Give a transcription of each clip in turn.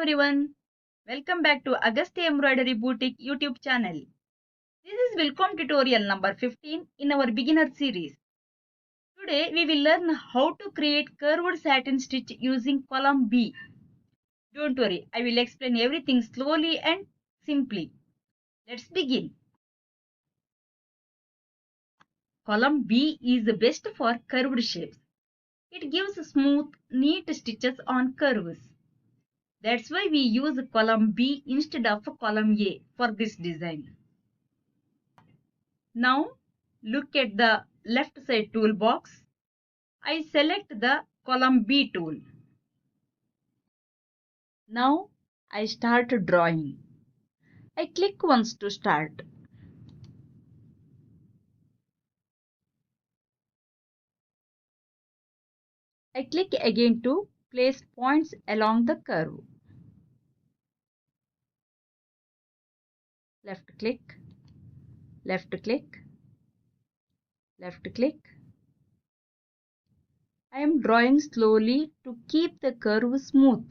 everyone. Welcome back to Agasthya Embroidery Boutique YouTube channel. This is Wilcom tutorial number 15 in our beginner series. Today we will learn how to create curved satin stitch using column B. Don't worry, I will explain everything slowly and simply. Let's begin. Column B is best for curved shapes. It gives smooth, neat stitches on curves. That's why we use column B instead of column A for this design. Now look at the left side toolbox. I select the column B tool. Now I start drawing. I click once to start. I click again to place points along the curve. Left click, left click, left click. I am drawing slowly to keep the curve smooth.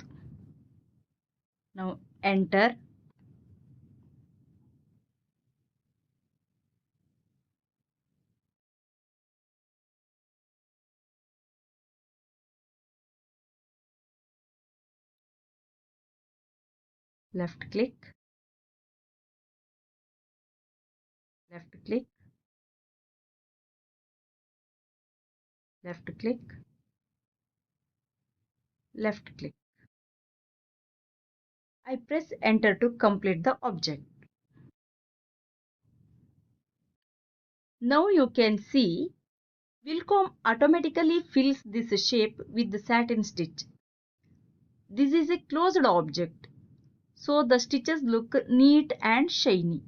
Now enter. Left click, left click, left click, left click. I press enter to complete the object. Now you can see Wilcom automatically fills this shape with the satin stitch. This is a closed object, so the stitches look neat and shiny.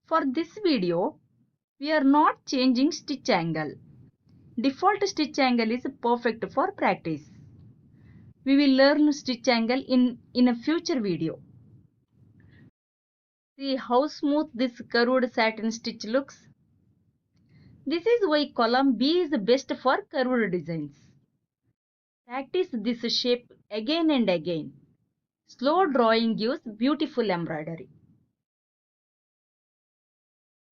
For this video, we are not changing stitch angle. Default stitch angle is perfect for practice. We will learn stitch angle in a future video. See how smooth this curved satin stitch looks. This is why column B is best for curved designs. Practice this shape again and again. Slow drawing gives beautiful embroidery.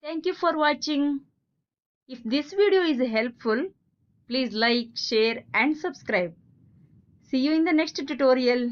Thank you for watching. If this video is helpful, please like, share and subscribe. See you in the next tutorial.